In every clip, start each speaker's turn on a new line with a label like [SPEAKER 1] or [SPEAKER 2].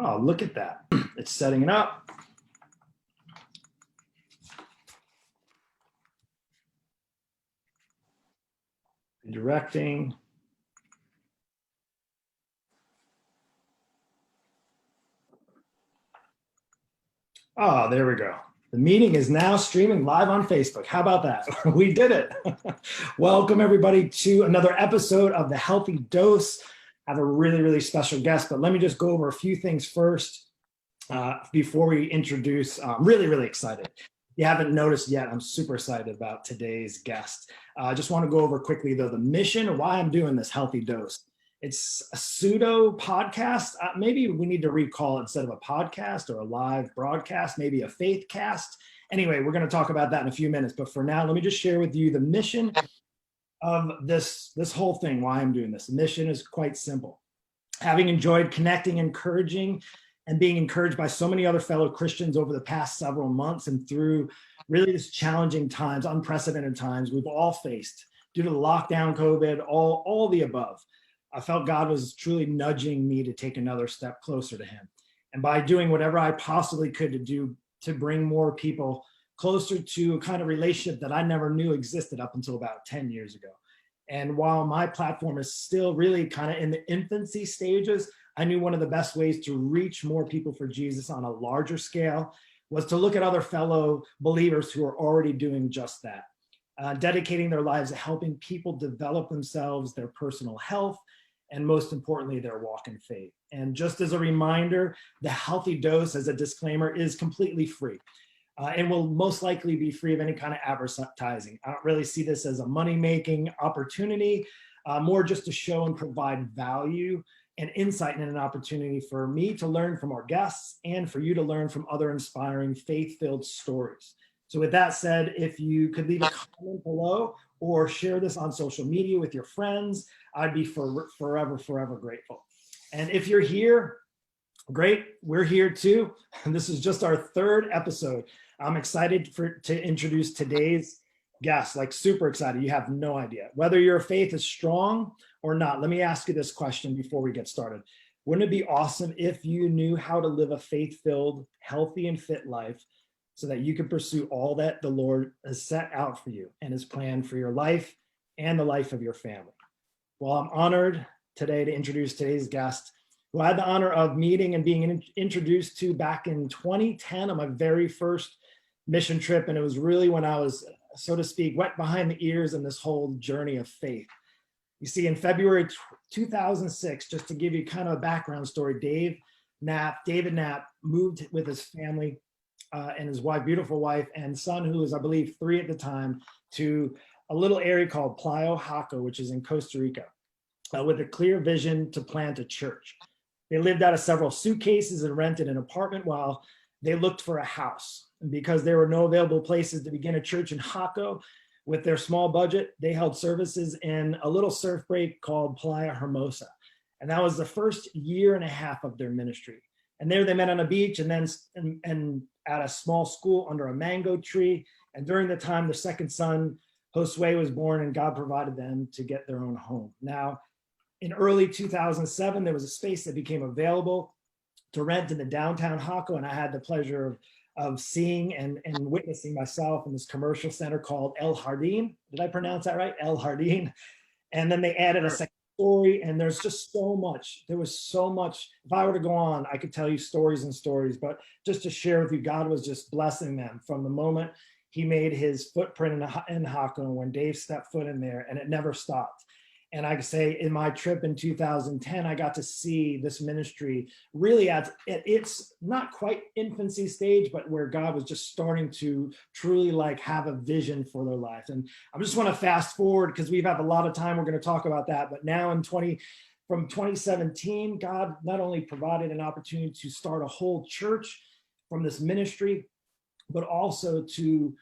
[SPEAKER 1] Oh, look at that. It's setting it up. Directing. Oh, there we go. The meeting is now streaming live on Facebook. How about that? We did it. Welcome everybody to another episode of The Healthy Dose. I have a really, really special guest, but let me just go over a few things first before we introduce. I'm really, really excited. If you haven't noticed yet, I'm super excited about today's guest. I just want to go over quickly though, the mission of why I'm doing this Healthy Dose. It's a pseudo podcast. Maybe we need to recall it, instead of a podcast or a live broadcast, maybe a faith cast. Anyway, we're going to talk about that in a few minutes. But for now, let me just share with you the mission of this whole thing, why I'm doing this. The mission is quite simple. Having enjoyed connecting, encouraging, and being encouraged by so many other fellow Christians over the past several months and through really this challenging times, unprecedented times we've all faced due to the lockdown, COVID, all the above. I felt God was truly nudging me to take another step closer to him. And by doing whatever I possibly could to bring more people closer to a kind of relationship that I never knew existed up until about 10 years ago. And while my platform is still really kind of in the infancy stages, I knew one of the best ways to reach more people for Jesus on a larger scale was to look at other fellow believers who are already doing just that, dedicating their lives to helping people develop themselves, their personal health, and most importantly, their walk in faith. And just as a reminder, the Healthy Dose, as a disclaimer, is completely free and will most likely be free of any kind of advertising. I don't really see this as a money-making opportunity, more just to show and provide value and insight and an opportunity for me to learn from our guests and for you to learn from other inspiring faith-filled stories. So with that said, if you could leave a comment below or share this on social media with your friends, I'd be forever, forever grateful. And if you're here, great, we're here too. And this is just our third episode. I'm excited to introduce today's guest, like super excited. You have no idea. Whether your faith is strong or not, let me ask you this question before we get started. Wouldn't it be awesome if you knew how to live a faith-filled, healthy, and fit life so that you can pursue all that the Lord has set out for you and his plan for your life and the life of your family? Well, I'm honored today to introduce today's guest, who I had the honor of meeting and being introduced to back in 2010 on my very first mission trip. And it was really when I was, so to speak, wet behind the ears in this whole journey of faith. You see, in February 2006, just to give you kind of a background story, David Knapp moved with his family and his wife, beautiful wife, and son, who was, I believe, 3 at the time, to a little area called Playa Jaco, which is in Costa Rica, with a clear vision to plant a church. They lived out of several suitcases and rented an apartment while they looked for a house. And because there were no available places to begin a church in Jacó, with their small budget, they held services in a little surf break called Playa Hermosa. And that was the first year and a half of their ministry. And there they met on a beach and then and at a small school under a mango tree. And during the time, their second son, Josiah, was born, and God provided them to get their own home. Now, in early 2007, there was a space that became available to rent in the downtown Jacó, and I had the pleasure of seeing and witnessing myself in this commercial center called 𝐼𝐿_Jardín. Did I pronounce that right? 𝐼𝐿_Jardín. And then they added a second story, and there's just so much. There was so much. If I were to go on, I could tell you stories and stories, but just to share with you, God was just blessing them from the moment he made his footprint in Jacó, when Dave stepped foot in there, and it never stopped. And I could say in my trip in 2010, I got to see this ministry really at its not quite infancy stage, but where God was just starting to truly like have a vision for their life. And I just want to fast forward because we've had a lot of time. We're going to talk about that. But now from 2017, God not only provided an opportunity to start a whole church from this ministry, but also to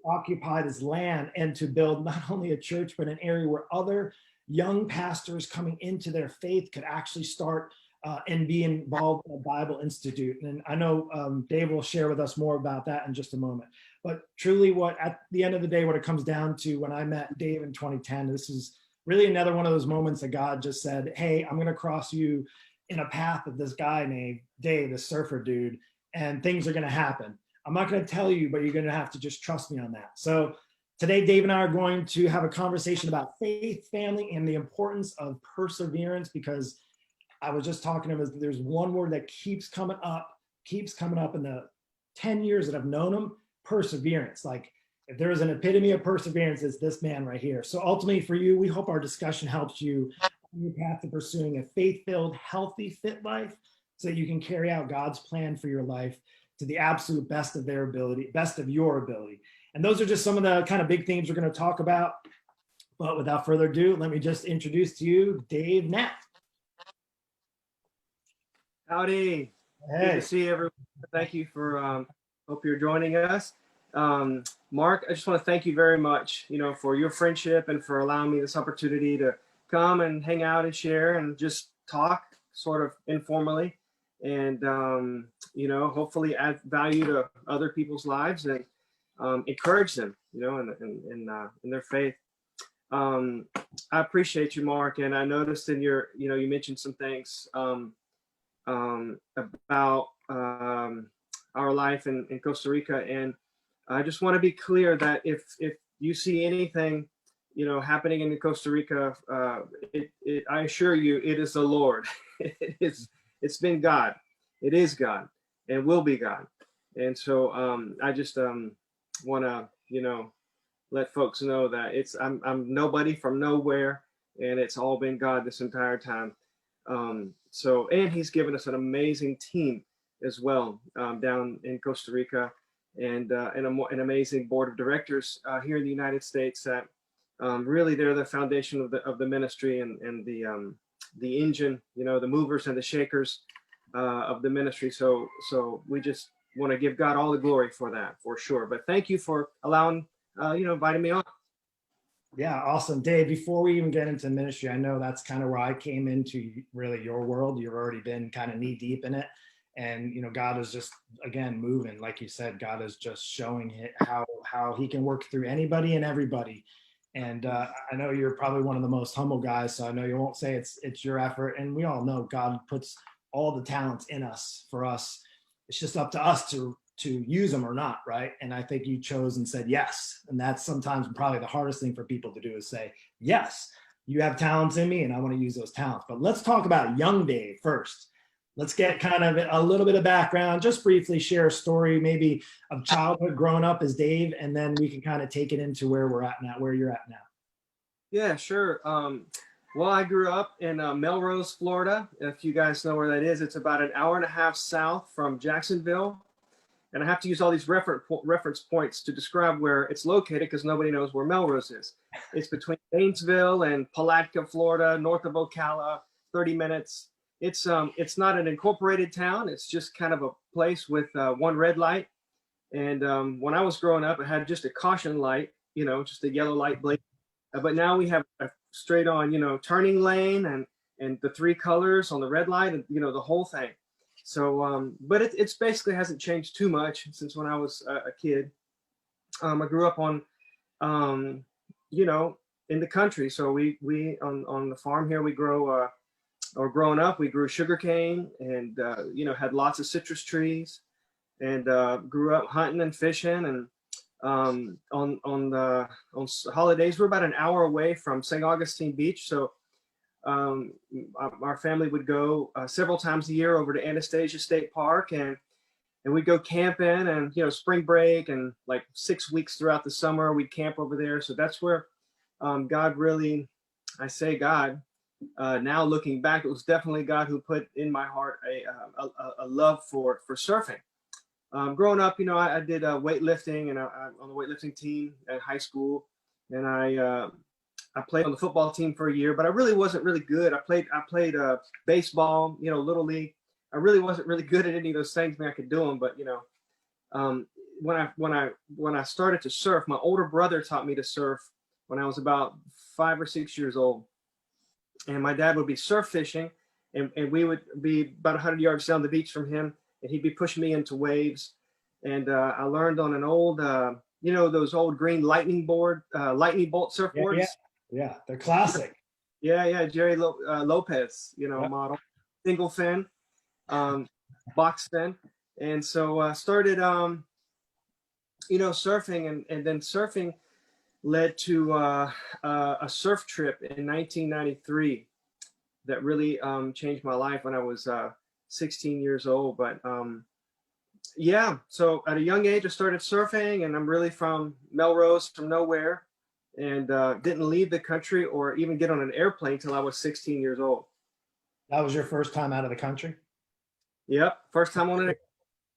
[SPEAKER 1] occupy this land and to build not only a church, but an area where other young pastors coming into their faith could actually start and be involved in a Bible Institute. And I know Dave will share with us more about that in just a moment. But truly at the end of the day, what it comes down to, when I met Dave in 2010, this is really another one of those moments that God just said, hey, I'm going to cross you in a path of this guy named Dave, the surfer dude, and things are going to happen. I'm not going to tell you, but you're going to have to just trust me on that. So today, Dave and I are going to have a conversation about faith, family, and the importance of perseverance, because I was just talking to him, there's one word that keeps coming up in the 10 years that I've known him: perseverance. Like, if there is an epitome of perseverance, it's this man right here. So ultimately for you, we hope our discussion helps you on your path to pursuing a faith-filled, healthy, fit life, so that you can carry out God's plan for your life to the absolute best of their ability, best of your ability. And those are just some of the kind of big themes we're going to talk about. But without further ado, let me just introduce to you Dave Knapp.
[SPEAKER 2] Howdy.
[SPEAKER 1] Hey.
[SPEAKER 2] Good to see everyone. Thank you for, hope you're joining us. Mark, I just want to thank you very much, for your friendship and for allowing me this opportunity to come and hang out and share and just talk sort of informally and, hopefully add value to other people's lives and encourage them, in their faith. I appreciate you, Mark, and I noticed in your, you mentioned some things about our life in Costa Rica, and I just want to be clear that if you see anything, happening in Costa Rica, I assure you, it is the Lord. It's been God. It is God, and will be God. And so I just want to, let folks know that I'm nobody from nowhere, and it's all been God this entire time. And he's given us an amazing team as well down in Costa Rica, and an amazing board of directors here in the United States that really they're the foundation of the ministry and the engine, the movers and the shakers of the ministry. So we just want to give God all the glory for that, for sure. But thank you for allowing, inviting me on.
[SPEAKER 1] Yeah, awesome. Dave, before we even get into ministry, I know that's kind of where I came into really your world. You've already been kind of knee deep in it. And, God is just, again, moving. Like you said, God is just showing how he can work through anybody and everybody. And I know you're probably one of the most humble guys, so I know you won't say it's your effort. And we all know God puts all the talents in us for us. It's just up to us to use them or not, right? And I think you chose and said yes. And that's sometimes probably the hardest thing for people to do, is say, yes, you have talents in me and I want to use those talents. But let's talk about young Dave first. Let's get kind of a little bit of background, just briefly share a story maybe of childhood growing up as Dave, and then we can kind of take it into where we're at now, where you're at now.
[SPEAKER 2] Yeah, sure. Well, I grew up in Melrose, Florida. If you guys know where that is, it's about an hour and a half south from Jacksonville. And I have to use all these reference points to describe where it's located, because nobody knows where Melrose is. It's between Gainesville and Palatka, Florida, north of Ocala, 30 minutes. It's not an incorporated town. It's just kind of a place with one red light. And when I was growing up, it had just a caution light, just a yellow light blink. But now we have a straight on, turning lane and the three colors on the red light, and, the whole thing. So, but it's basically hasn't changed too much since when I was a kid. I grew up on, in the country. So we on the farm here, we grow, or growing up, we grew sugarcane and, had lots of citrus trees, and grew up hunting and fishing. And on holidays, we're about an hour away from St. Augustine Beach. So our family would go several times a year over to Anastasia State Park, and we'd go camping, and spring break and like 6 weeks throughout the summer we'd camp over there. So that's where God really, I say God, now looking back, it was definitely God who put in my heart a love for surfing. Growing up, I did weightlifting, and on the weightlifting team at high school, and I played on the football team for a year, but I really wasn't really good. I played baseball, little league. I really wasn't really good at any of those things. I mean, I could do them, but when I started to surf, my older brother taught me to surf when I was about 5 or 6 years old, and my dad would be surf fishing, and we would be about 100 yards down the beach from him, and he'd be pushing me into waves, and I learned on an old, those old green lightning bolt surfboards.
[SPEAKER 1] Yeah, they're classic.
[SPEAKER 2] Yeah, Jerry Lopez, model. single fin, box fin. And so started, surfing, and then surfing led to a surf trip in 1993 that really changed my life when I was 16 years old. But yeah, so at a young age, I started surfing, and I'm really from Melrose, from nowhere, and didn't leave the country or even get on an airplane till I was 16 years old.
[SPEAKER 1] That was your first time out of the country?
[SPEAKER 2] Yep, first time on it.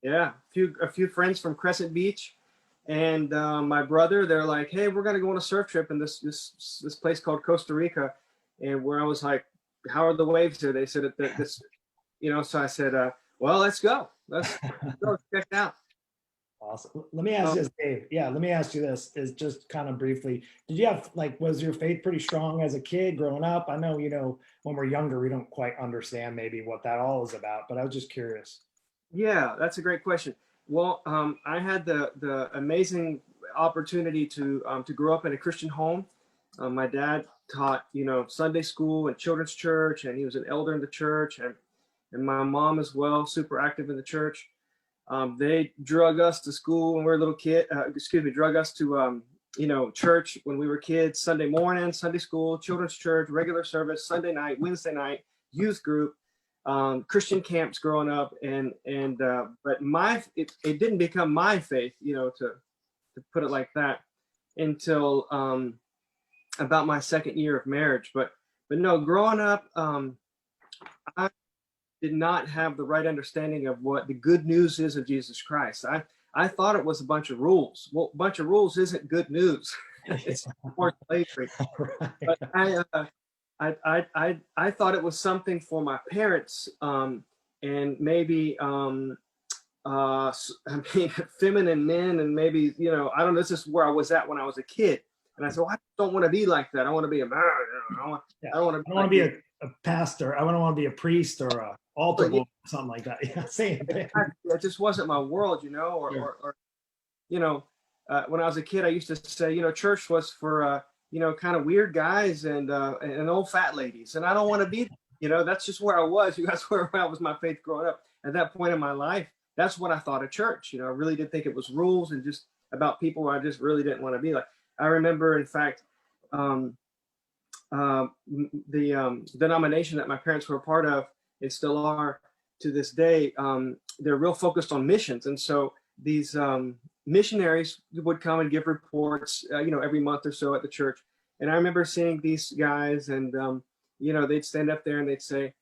[SPEAKER 2] Yeah, a few friends from Crescent Beach, and my brother. They're like, "Hey, we're gonna go on a surf trip in this place called Costa Rica," and where I was like, "How are the waves here?" They said that this, So I said, "Well, let's go. Let's go check it out."
[SPEAKER 1] Awesome. Let me ask you this, Dave. Yeah, let me ask you this, is just kind of briefly, did you have, like, was your faith pretty strong as a kid growing up? I know, when we're younger, we don't quite understand maybe what that all is about, but I was just curious.
[SPEAKER 2] Yeah, that's a great question. Well, I had the amazing opportunity to grow up in a Christian home. My dad taught, Sunday school and children's church, and he was an elder in the church, and my mom as well, super active in the church. They drug us to school when we were little kid. Drug us to church when we were kids. Sunday morning, Sunday school, children's church, regular service, Sunday night, Wednesday night, youth group, Christian camps growing up, but it didn't become my faith, to put it like that, until about my second year of marriage. But no, growing up, I did not have the right understanding of what the good news is of Jesus Christ. I thought it was a bunch of rules. Well, a bunch of rules isn't good news. It's more slavery. But I thought it was something for my parents, and maybe feminine men, and maybe I don't know. This is where I was at when I was a kid, and I said, well, I don't want to be like that. I want to be a man. I don't want to
[SPEAKER 1] be a pastor. I don't want to be a priest or a altar boy, or something like that. Yeah, same thing.
[SPEAKER 2] It just wasn't my world, or when I was a kid, I used to say, church was for kind of weird guys and old fat ladies, and I don't want to be, that's just where I was. That's where I was, my faith growing up. At that point in my life, that's what I thought of church. I really did think it was rules and just about people I just really didn't want to be like. I remember, in fact, the denomination that my parents were a part of, and still are to this day, they're real focused on missions. And so these missionaries would come and give reports, every month or so at the church. And I remember seeing these guys, and, they'd stand up there and they'd say,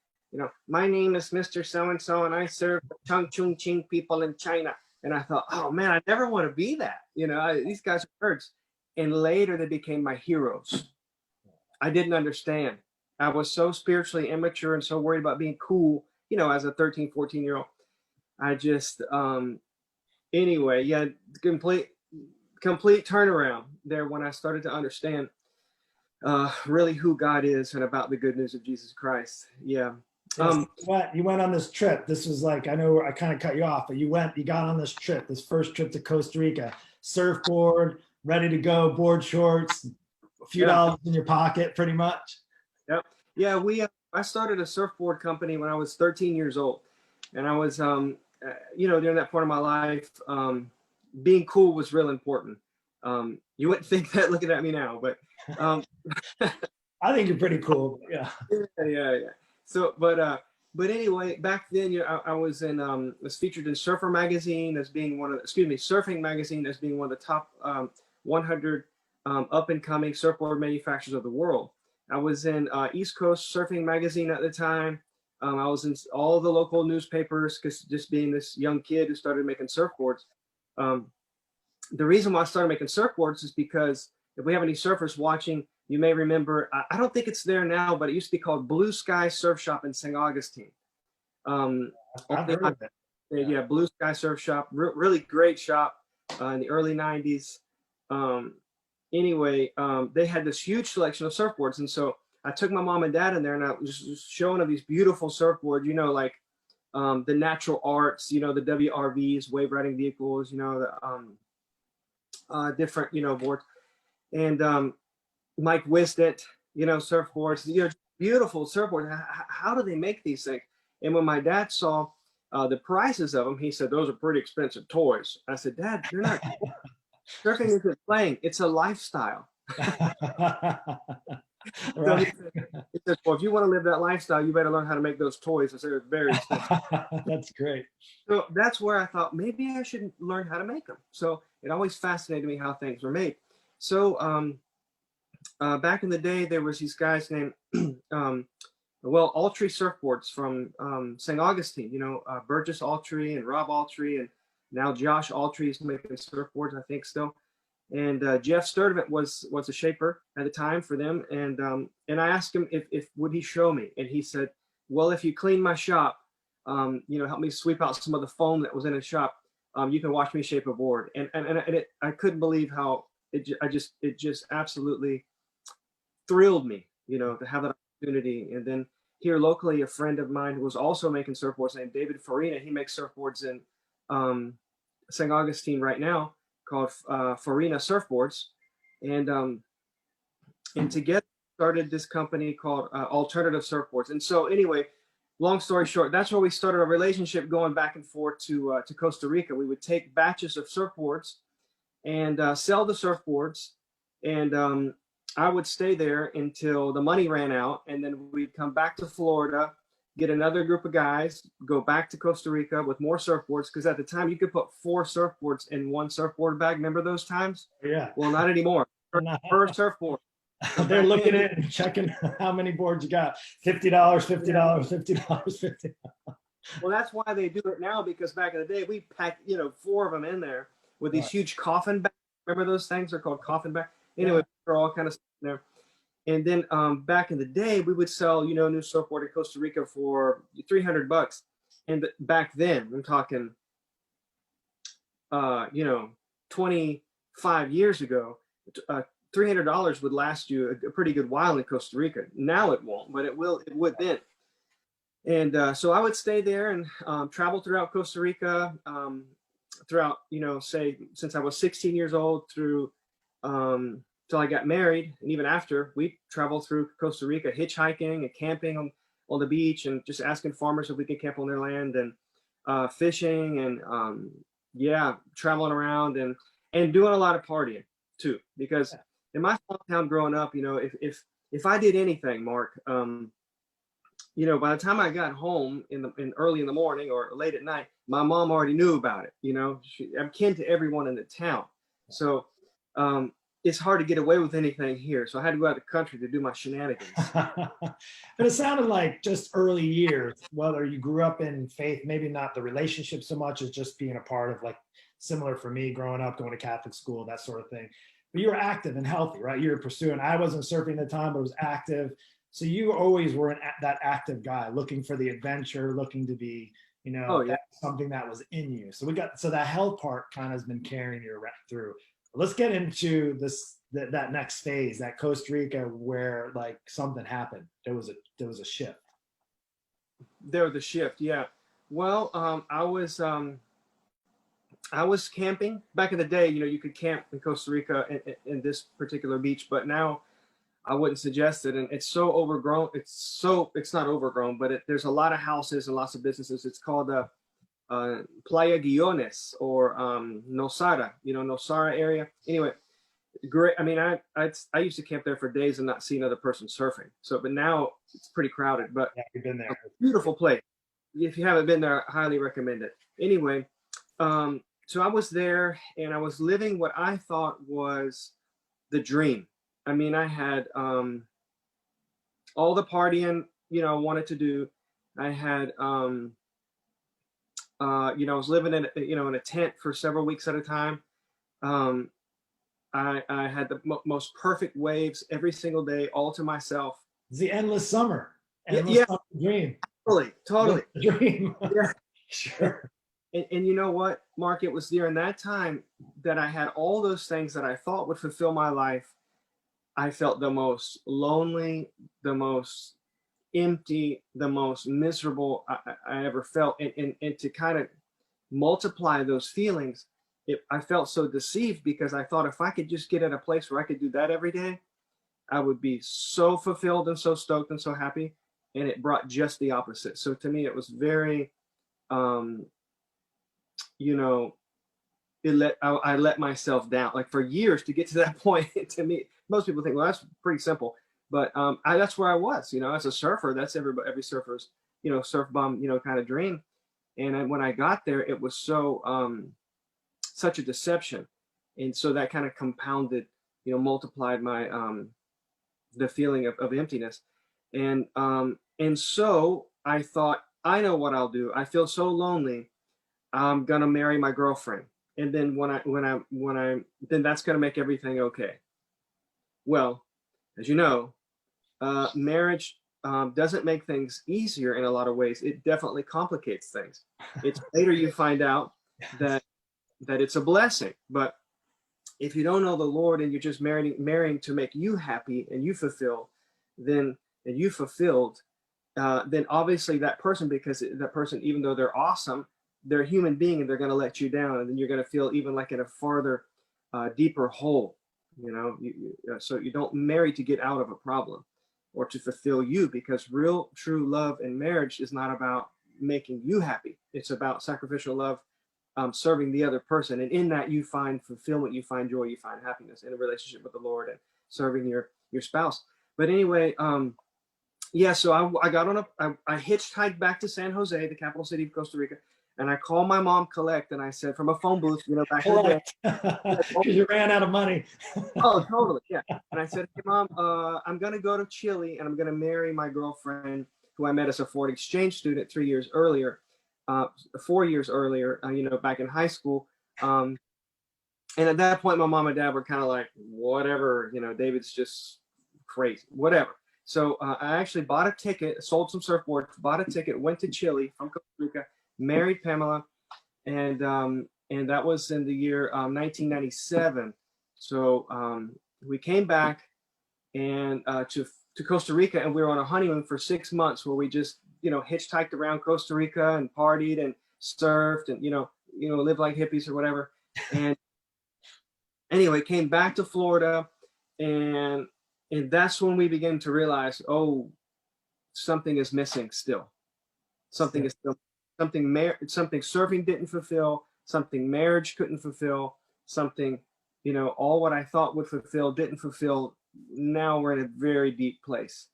[SPEAKER 2] my name is Mr. So-and-so, and I serve the Chongqing people in China. And I thought, oh man, I never want to be that. These guys are nerds. And later they became my heroes. I didn't understand. I was so spiritually immature and so worried about being cool, as a 13, 14-year-old. I just, anyway, yeah, complete turnaround there when I started to understand really who God is and about the good news of Jesus Christ. Yeah.
[SPEAKER 1] You went on this trip. This was like, I know I kind of cut you off, but you got on this trip, this first trip to Costa Rica, surfboard, ready to go, board shorts, a few dollars in your pocket, pretty much.
[SPEAKER 2] Yep. Yeah, I started a surfboard company when I was 13 years old, and I was, during that part of my life, being cool was real important. You wouldn't think that looking at me now, but
[SPEAKER 1] I think you're pretty cool. Yeah.
[SPEAKER 2] Yeah. So, but anyway, back then, I was featured in Surfer magazine as being Surfing magazine as being one of the top 100 up and coming surfboard manufacturers of the world. I was in East Coast Surfing magazine at the time. I was in all the local newspapers, because just being this young kid who started making surfboards. The reason why I started making surfboards is because, if we have any surfers watching, you may remember, I don't think it's there now, but it used to be called Blue Sky Surf Shop in St. Augustine.
[SPEAKER 1] I've heard of it.
[SPEAKER 2] Yeah, Blue Sky Surf Shop, really great shop in the early 90s. Anyway, they had this huge selection of surfboards. And so I took my mom and dad in there, and I was just showing them these beautiful surfboards, like the Natural Arts, the WRVs, wave riding vehicles, the different, boards. And Mike Wisdett, surfboards, beautiful surfboards. How do they make these things? And when my dad saw the prices of them, he said, "Those are pretty expensive toys." I said, "Dad, they're not. Surfing isn't playing; it's a lifestyle." So
[SPEAKER 1] Right.
[SPEAKER 2] he said, "Well, if you want to live that lifestyle, you better learn how to make those toys." I said, "They're very expensive."
[SPEAKER 1] That's great.
[SPEAKER 2] So that's where I thought maybe I should learn how to make them. So it always fascinated me how things were made. So back in the day, there was these guys named Aultree surfboards from St. Augustine. You know, Burgess Aultree and Rob Aultree, and now Josh Aultree is making surfboards, I think, still. And Jeff Sturdivant was a shaper at the time for them, and I asked him if would he show me, and he said, "Well, if you clean my shop, you know, help me sweep out some of the foam that was in the shop, you can watch me shape a board." And I couldn't believe how it just absolutely thrilled me, you know, to have that opportunity. And then here locally, a friend of mine who was also making surfboards named David Farina, he makes surfboards in St. Augustine right now, called Farina Surfboards, and together started this company called Alternative Surfboards. And so anyway, long story short, that's where we started our relationship, going back and forth to Costa Rica. We would take batches of surfboards and sell the surfboards, and I would stay there until the money ran out, and then we'd come back to Florida, get another group of guys, go back to Costa Rica with more surfboards, because at the time you could put 4 surfboards in one surfboard bag. Remember those times?
[SPEAKER 1] Yeah.
[SPEAKER 2] Well, not anymore. Per surfboard.
[SPEAKER 1] They're looking at it and checking how many boards you got. $50, $50, $50, $50.
[SPEAKER 2] Well, that's why they do it now, because back in the day, we packed, you know, 4 of them in there with these huge coffin bags. Remember those things? They're called coffin bags. Anyway, they're all kind of there. And then back in the day, we would sell, you know, a new surfboard in Costa Rica for $300. And back then, I'm talking, you know, 25 years ago, $300 would last you a pretty good while in Costa Rica. Now it won't, but it would then. And so I would stay there and travel throughout Costa Rica, throughout, you know, say, since I was 16 years old through till I got married. And even after, we traveled through Costa Rica, hitchhiking and camping on the beach, and just asking farmers if we could camp on their land, and fishing, and yeah, traveling around, and doing a lot of partying too. Because in my small town growing up, you know, if I did anything, Mark, you know, by the time I got home in early in the morning or late at night, my mom already knew about it. You know, I'm kin to everyone in the town, so it's hard to get away with anything here. So I had to go out of the country to do my shenanigans.
[SPEAKER 1] But it sounded like just early years, whether you grew up in faith, maybe not the relationship so much as just being a part of, like, similar for me growing up, going to Catholic school, that sort of thing. But you were active and healthy, right? You were pursuing. I wasn't surfing at the time, but was active. So you always were that active guy, looking for the adventure, looking to be, you know, that's something that was in you. So that health part kind of has been carrying you through. Let's get into that next phase, that Costa Rica, where like something happened. There was a shift.
[SPEAKER 2] There was a shift, yeah. Well, I was camping back in the day. You know, you could camp in Costa Rica in this particular beach, but now I wouldn't suggest it. And it's so overgrown. It's not overgrown, but there's a lot of houses and lots of businesses. It's called Playa Jaco, or Nosara, you know, Nosara area. Anyway, great. I mean, I used to camp there for days and not see another person surfing. So, but now it's pretty crowded. But
[SPEAKER 1] yeah, you've been there.
[SPEAKER 2] Beautiful place. If you haven't been there, I highly recommend it. Anyway, so I was there and I was living what I thought was the dream. I mean, I had all the partying, you know, I wanted to do. I had, you know, I was living in, you know, in a tent for several weeks at a time. I had the most perfect waves every single day, all to myself.
[SPEAKER 1] It's the endless summer.
[SPEAKER 2] Endless
[SPEAKER 1] summer dream.
[SPEAKER 2] Totally.
[SPEAKER 1] Dream.
[SPEAKER 2] Yeah.
[SPEAKER 1] Sure.
[SPEAKER 2] And you know what, Mark? It was during that time that I had all those things that I thought would fulfill my life. I felt the most lonely, the most empty, the most miserable I ever felt. And to kind of multiply those feelings, I felt so deceived, because I thought if I could just get at a place where I could do that every day, I would be so fulfilled and so stoked and so happy. and it brought just the opposite. So to me, it was very, you know, I let myself down, like, for years to get to that point. To me, most people think, well, that's pretty simple, but that's where I was, you know, as a surfer. That's every surfer's, you know, surf bum, you know, kind of dream. And when I got there, it was so such a deception, and so that kind of compounded, you know, multiplied my the feeling of emptiness, and so I thought, I know what I'll do. I feel so lonely. I'm gonna marry my girlfriend, and then then that's gonna make everything okay. Well, as you know, marriage doesn't make things easier in a lot of ways. It definitely complicates things. It's later you find out that it's a blessing. But if you don't know the Lord and you're just marrying to make you happy and you fulfill, then then obviously that person, because that person, even though they're awesome, they're a human being and they're going to let you down, and then you're going to feel even like in a farther, deeper hole. You know, so you don't marry to get out of a problem or to fulfill you, because real, true love in marriage is not about making you happy. It's about sacrificial love, serving the other person, and in that you find fulfillment, you find joy, you find happiness in a relationship with the Lord and serving your spouse. But anyway, yeah, so I got on I hitchhiked back to San Jose, the capital city of Costa Rica, and I called my mom, Collect, and I said, from a phone booth, you know, back in the day.
[SPEAKER 1] Because you ran out of money.
[SPEAKER 2] Oh, totally, yeah. And I said, hey, Mom, I'm going to go to Chile, and I'm going to marry my girlfriend, who I met as a foreign exchange student 3 years earlier, 4 years earlier, you know, back in high school. And at that point, my mom and dad were kind of like, whatever, you know, David's just crazy, whatever. So I actually bought a ticket, sold some surfboards, bought a ticket, went to Chile from Costa Rica, married Pamela, and that was in the year 1997. So we came back and to Costa Rica, and we were on a honeymoon for 6 months, where we just, you know, hitchhiked around Costa Rica and partied and surfed and, you know, lived like hippies or whatever. And anyway, came back to Florida, and that's when we began to realize, oh, something is missing still. Something is still something surfing didn't fulfill, something marriage couldn't fulfill, something, you know, all what I thought would fulfill didn't fulfill. Now we're in a very deep place.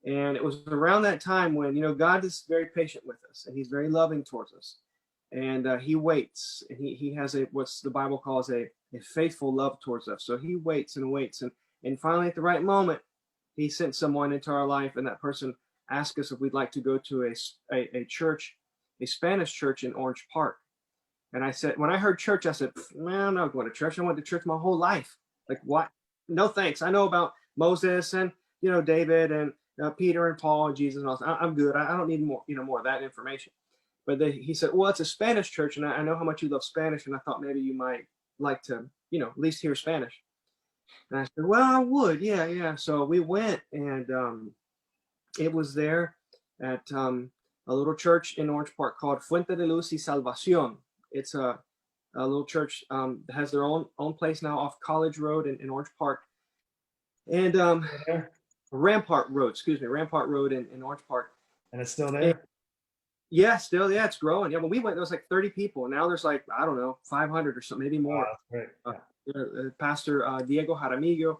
[SPEAKER 2] And it was around that time when, you know, God is very patient with us, and he's very loving towards us. And he waits, and he has what's the Bible calls a faithful love towards us. So he waits and waits. And finally, at the right moment, he sent someone into our life, and that person asked us if we'd like to go to a church, a Spanish church in Orange Park. And I said, when I heard church, I said, man, I'm not going to church. I went to church my whole life. Like, what? No, thanks. I know about Moses and, you know, David and Peter and Paul and Jesus and all that. I'm good. I don't need more, you know, more of that information. But he said, well, it's a Spanish church, and I know how much you love Spanish, and I thought maybe you might like to, you know, at least hear Spanish. And I said, well, I would. Yeah. So we went, and it was there at a little church in Orange Park called Fuente de Luz y Salvación. It's a little church that has their own place now off College Road in Orange Park. And Rampart Road in Orange Park.
[SPEAKER 1] And it's still there?
[SPEAKER 2] And, yeah, still, yeah, it's growing. Yeah, when we went, there was like 30 people. And now there's like, I don't know, 500 or so, maybe more.
[SPEAKER 1] Right. Yeah.
[SPEAKER 2] Pastor Diego Jaramillo,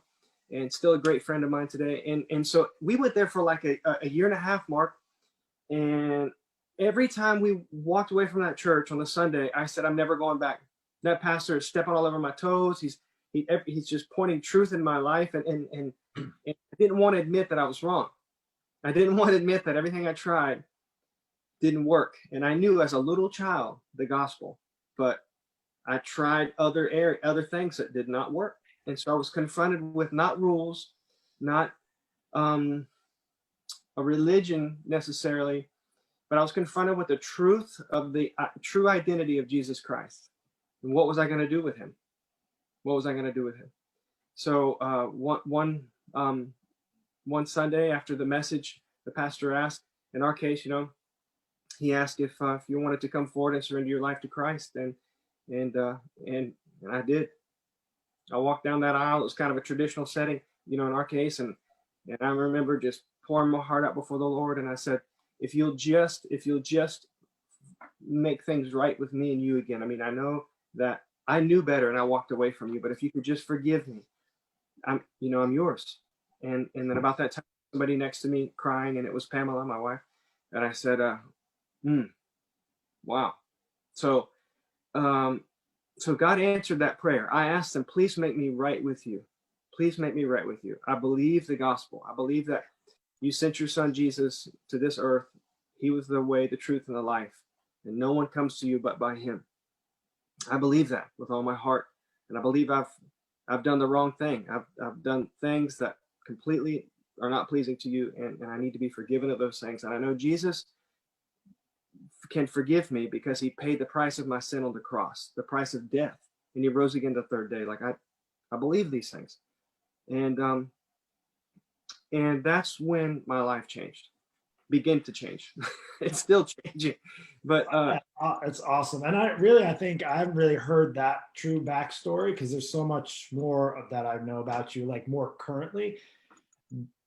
[SPEAKER 2] and still a great friend of mine today. And so we went there for like a year and a half, Mark. And every time we walked away from that church on the Sunday, I said, I'm never going back. That pastor is stepping all over my toes. He's just pointing truth in my life. And I didn't want to admit that I was wrong. I didn't want to admit that everything I tried didn't work. And I knew as a little child the gospel, but I tried other things that did not work. And so I was confronted with not rules, not a religion necessarily, but I was confronted with the truth of the true identity of Jesus Christ. And what was I going to do with him? So one Sunday after the message, the pastor asked, in our case, you know, he asked if you wanted to come forward and surrender your life to Christ. And I did. I walked down that aisle. It was kind of a traditional setting, you know, in our case. And I remember just pouring my heart out before the Lord. And I said, if you'll just make things right with me and you again. I mean, I know that I knew better and I walked away from you, but if you could just forgive me, I'm yours. And then about that time, somebody next to me crying, and it was Pamela, my wife. And I said, wow. So, so God answered that prayer. I asked him, please make me right with you. Please make me right with you. I believe the gospel. I believe that you sent your son Jesus to this earth. He was the way, the truth, and the life. And no one comes to you but by him. I believe that with all my heart. And I believe I've done the wrong thing. I've done things that completely are not pleasing to you, and I need to be forgiven of those things. And I know Jesus can forgive me because he paid the price of my sin on the cross, the price of death, and he rose again the third day. Like I believe these things, and that's when my life changed, began to change. It's still changing, but
[SPEAKER 1] it's awesome. And I think I haven't really heard that true backstory, because there's so much more of that I know about you, like more currently.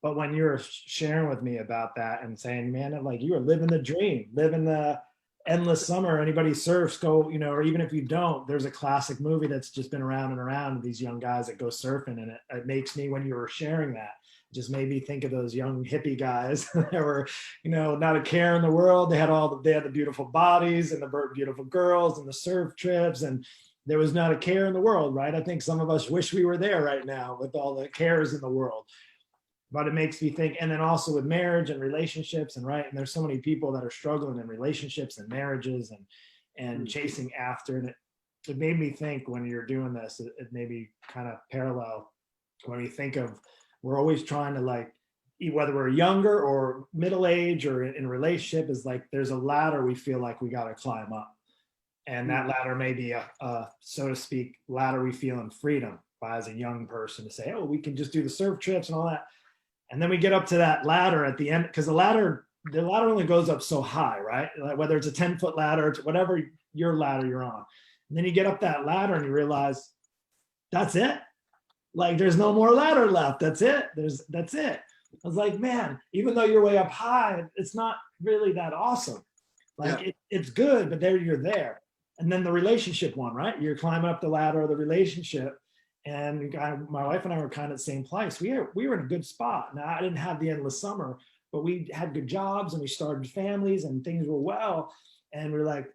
[SPEAKER 1] But when you were sharing with me about that and saying, man, like you were living the dream, living the endless summer. Anybody surfs, go, or even if you don't, there's a classic movie that's just been around and around, these young guys that go surfing. And it makes me, when you were sharing that, it just made me think of those young hippie guys that were, not a care in the world. They had the beautiful bodies and the beautiful girls and the surf trips, and there was not a care in the world, right? I think some of us wish we were there right now with all the cares in the world. But it makes me think, and then also with marriage and relationships, and right, and there's so many people that are struggling in relationships and marriages and chasing after, and it made me think when you're doing this, it made me kind of parallel when you think of, we're always trying to, like, whether we're younger or middle age or in relationship, is like there's a ladder we feel like we got to climb up, and that ladder may be a so to speak ladder we feel in freedom by as a young person, to say, oh, we can just do the surf trips and all that. And then we get up to that ladder at the end, because the ladder only goes up so high, right? Like whether it's a 10-foot ladder, it's whatever your ladder you're on. And then you get up that ladder and you realize that's it. Like there's no more ladder left. That's it. That's it. I was like, man, even though you're way up high, it's not really that awesome. Like it's good, but you're there. And then the relationship one, right? You're climbing up the ladder of the relationship. And my wife and I were kind of the same place. We were in a good spot. Now, I didn't have the endless summer, but we had good jobs and we started families and things were well. And we were like,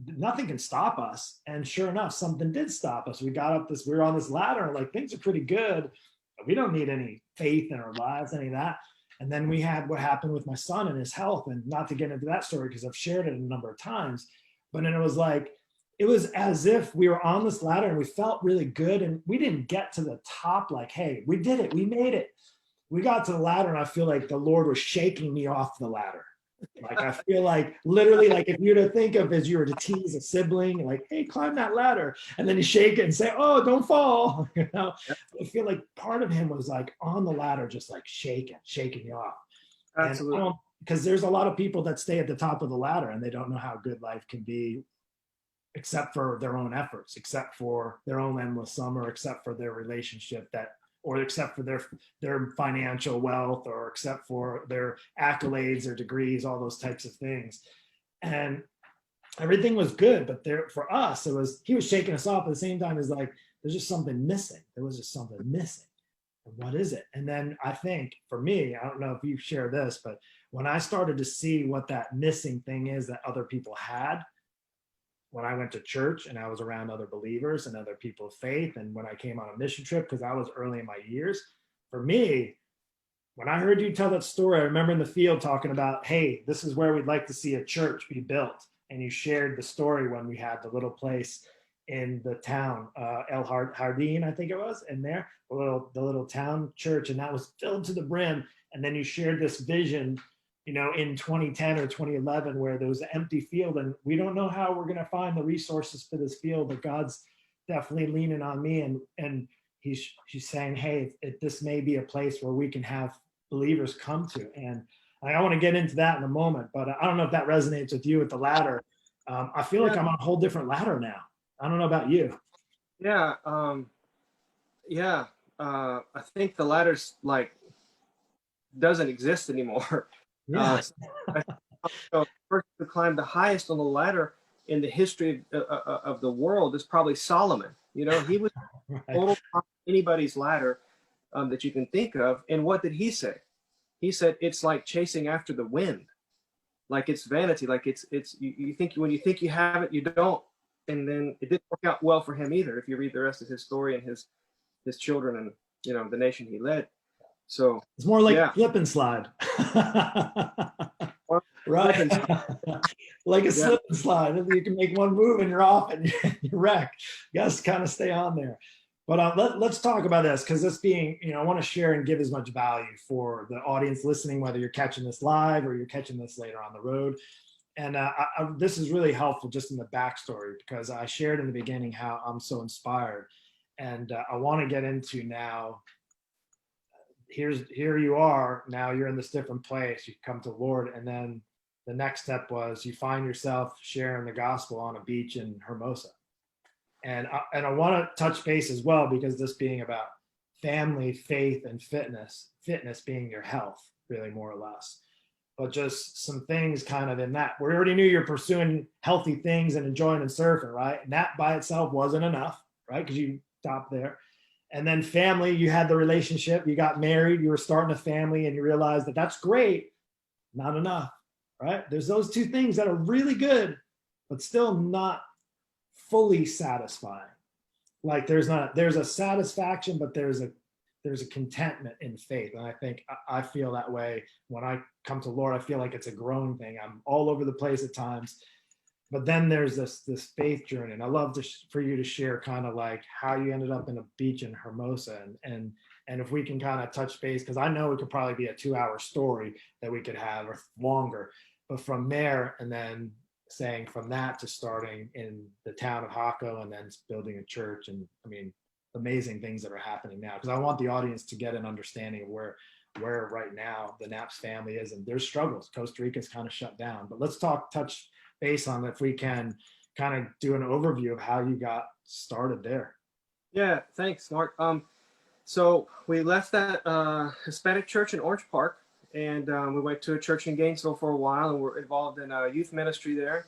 [SPEAKER 1] nothing can stop us. And sure enough, something did stop us. We were on this ladder and like, things are pretty good. We don't need any faith in our lives, any of that. And then we had what happened with my son and his health, and not to get into that story because I've shared it a number of times, but then it was as if we were on this ladder and we felt really good, and we didn't get to the top like, hey, we did it, we made it. We got to the ladder and I feel like the Lord was shaking me off the ladder. Like I feel like literally, like if you were to think of as you were to tease a sibling, like, hey, climb that ladder, and then you shake it and say, oh, don't fall. I feel like part of him was like on the ladder, just like shaking you off.
[SPEAKER 2] absolutely.
[SPEAKER 1] Because there's a lot of people that stay at the top of the ladder and they don't know how good life can be, except for their own efforts, except for their own endless summer, except for their relationship or except for their financial wealth, or except for their accolades, their degrees, all those types of things. And everything was good, but for us, he was shaking us off at the same time as like, there's just something missing. There was just something missing. And what is it? And then I think for me, I don't know if you share this, but when I started to see what that missing thing is that other people had, when I went to church and I was around other believers and other people of faith, and when I came on a mission trip, because I was early in my years, for me, when I heard you tell that story, I remember in the field talking about, hey, this is where we'd like to see a church be built. And you shared the story when we had the little place in the town, Jardín, I think it was, in there, the little town church, and that was filled to the brim. And then you shared this vision, in 2010 or 2011, where there was an empty field, and we don't know how we're going to find the resources for this field, but God's definitely leaning on me, and she's saying, hey, this may be a place where we can have believers come to. And I want to get into that in a moment, but I don't know if that resonates with you with the ladder. I feel like I'm on a whole different ladder now. I don't know about you.
[SPEAKER 2] Yeah. I think the ladder's like, doesn't exist anymore.
[SPEAKER 1] Yeah.
[SPEAKER 2] So the person who climbed the highest on the ladder in the history of the world is probably Solomon. You know, he was
[SPEAKER 1] Right.
[SPEAKER 2] total top of anybody's ladder that you can think of. And what did he say? He said, it's like chasing after the wind. Like it's vanity. Like you think when you think you have it, you don't. And then it didn't work out well for him either. If you read the rest of his story and his children and, you know, the nation he led. So
[SPEAKER 1] It's more like
[SPEAKER 2] yeah.
[SPEAKER 1] slip and slide. Right. Like a slip and slide. You can make one move and you're off and you're wrecked. You got to kind of stay on there. But let's talk about this, because this being, you know, I want to share and give as much value for the audience listening, whether you're catching this live or you're catching this later on the road. And this is really helpful just in the backstory, because I shared in the beginning how I'm so inspired. And I want to get into now, here you are, now you're in this different place, you come to the Lord, and then the next step was you find yourself sharing the gospel on a beach in Hermosa. And I want to touch base as well, because this being about family, faith, and fitness being your health, really, more or less. But just some things kind of in that. We already knew you're pursuing healthy things and enjoying and surfing, right? And that by itself wasn't enough, right? Because you stopped there. And then family, you had the relationship, you got married, you were starting a family, and you realized that that's great, not enough, right? There's those two things that are really good, but still not fully satisfying. Like there's a satisfaction, but there's a contentment in faith. And I think I feel that way when I come to Lord. I feel like it's a growing thing. I'm all over the place at times, but then there's this faith journey. And I love for you to share kind of like how you ended up in a beach in Hermosa, and if we can kind of touch base, because I know it could probably be a 2-hour story that we could have, or longer, but from there, and then saying from that to starting in the town of Jacó and then building a church. And I mean, amazing things that are happening now, because I want the audience to get an understanding of where right now the Knapps family is, and there's struggles. Costa Rica is kind of shut down, but let's touch base on, if we can kind of do an overview of how you got started there.
[SPEAKER 2] Yeah, thanks, Mark. So we left that Hispanic church in Orange Park, and we went to a church in Gainesville for a while, and we're involved in youth ministry there.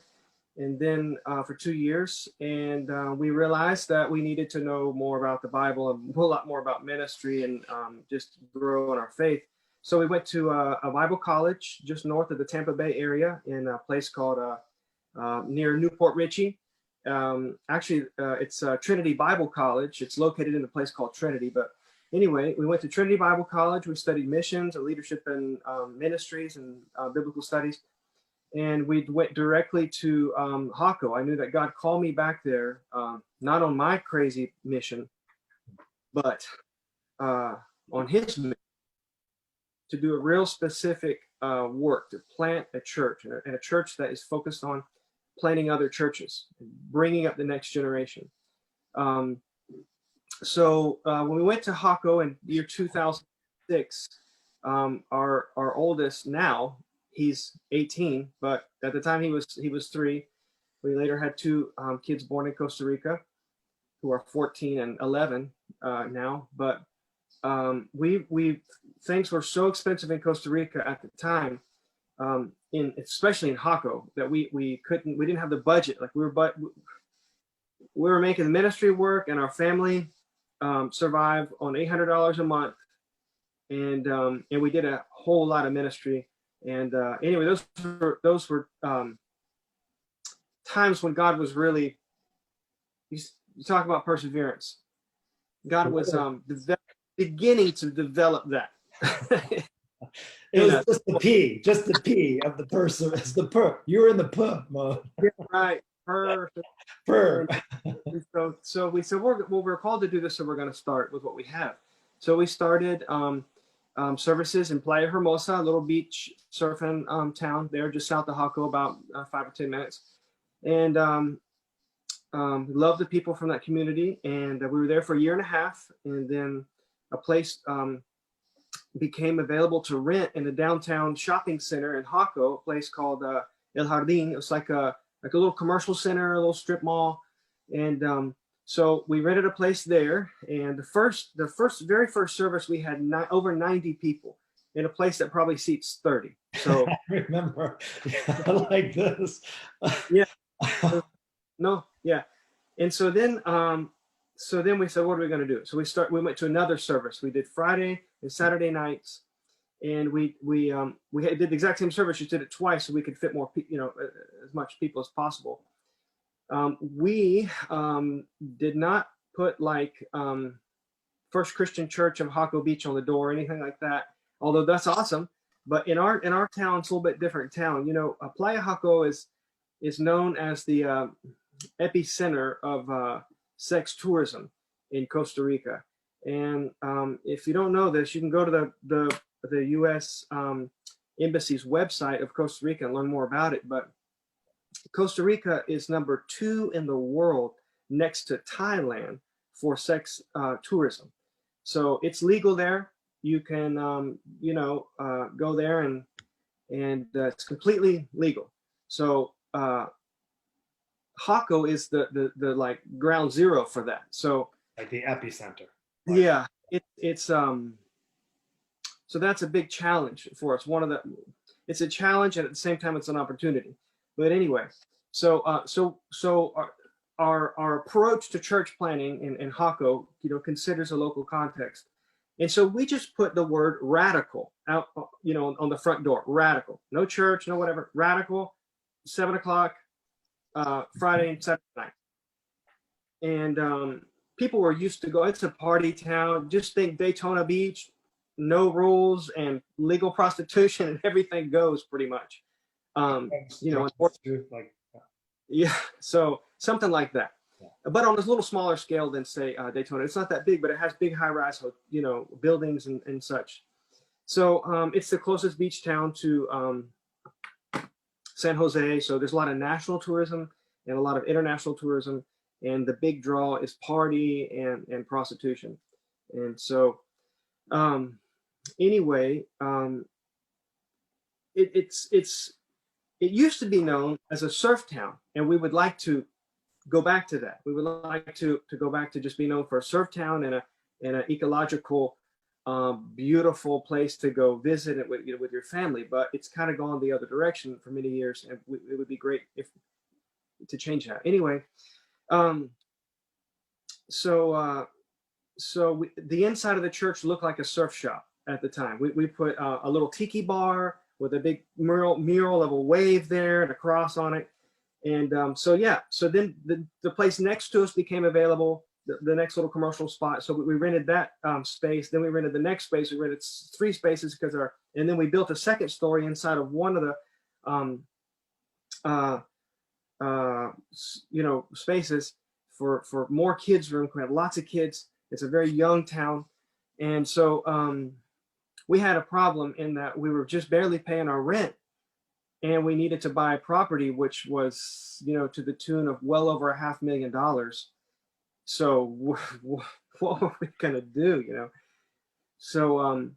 [SPEAKER 2] And then for 2 years, and we realized that we needed to know more about the Bible and a whole lot more about ministry, and just grow in our faith. So we went to a Bible college just north of the Tampa Bay area in a place called near Newport Richey. Actually, it's Trinity Bible College. It's located in a place called Trinity. But anyway, we went to Trinity Bible College. We studied missions and leadership and ministries and biblical studies. And we went directly to Jacó. I knew that God called me back there, not on my crazy mission, but on his mission, to do a real specific work, to plant a church, and a church that is focused on planting other churches, bringing up the next generation. So when we went to Jacó in the year 2006, our oldest now, he's 18, but at the time he was 3. We later had 2 kids born in Costa Rica, who are 14 and 11 now. But things were so expensive in Costa Rica at the time, especially in Jacó, that we didn't have the budget. Like we were making the ministry work, and our family survive on $800 a month, and we did a whole lot of ministry. And anyway, those were times when God was really, you talk about perseverance. God was beginning to develop that.
[SPEAKER 1] It was just the P of the perseverance. You were in the pub mode.
[SPEAKER 2] Yeah, right. Per. So we said, well, we're called to do this, so we're going to start with what we have. So we started services in Playa Hermosa, a little beach surfing town there just south of Jacó, about 5 or 10 minutes. And we loved the people from that community. And we were there for 1.5 years. And then a place became available to rent in the downtown shopping center in Jacó, a place called El Jardín. It was like a little commercial center, a little strip mall. And so we rented a place there, and the very first service we had over 90 people, in a place that probably seats 30. So
[SPEAKER 1] I remember, yeah, like this.
[SPEAKER 2] yeah, no, yeah. And so then we said, what are we going to do? So we went to another service. We did Friday and Saturday nights, and we did the exact same service. Just did it twice so we could fit more, as much people as possible. We did not put like First Christian Church of Jacó Beach on the door or anything like that, although that's awesome. But in our town, it's a little bit different town. Playa Jaco is known as the epicenter of sex tourism in Costa Rica. And if you don't know this, you can go to the U.S. Embassy's website of Costa Rica and learn more about it. But Costa Rica is number 2 in the world next to Thailand for sex tourism. So it's legal there. You can, go there and it's completely legal. So Jacó is the like ground zero for that. So
[SPEAKER 1] like the epicenter.
[SPEAKER 2] Yeah, it's so that's a big challenge for us. It's a challenge, and at the same time, it's an opportunity. But anyway, so our approach to church planning in Jacó, considers a local context. And so we just put the word radical out, on the front door. Radical, no church, no whatever. Radical, 7 o'clock, Friday and Saturday night. And people were used to go. It's a party town. Just think Daytona Beach, no rules and legal prostitution, and everything goes pretty much. Yeah, so something like that. Yeah. But on a little smaller scale than say Daytona. It's not that big, but it has big high-rise, buildings and such. So it's the closest beach town to San Jose. So there's a lot of national tourism and a lot of international tourism, and the big draw is party and prostitution. And so anyway, it used to be known as a surf town, and we would like to go back to that. We would like to go back to just be known for a surf town and an ecological, beautiful place to go visit it with your family. But it's kind of gone the other direction for many years, and it would be great to change that. Anyway, the inside of the church looked like a surf shop at the time. We put a little tiki bar with a big mural of a wave there and a cross on it. And so then the place next to us became available, the next little commercial spot. So we rented that space. Then we rented the next space. We rented 3 spaces and then we built a second story inside of one of the spaces for more kids room. We had lots of kids. It's a very young town. And so we had a problem in that we were just barely paying our rent, and we needed to buy property, which was, to the tune of well over $500,000. So what were we going to do, So,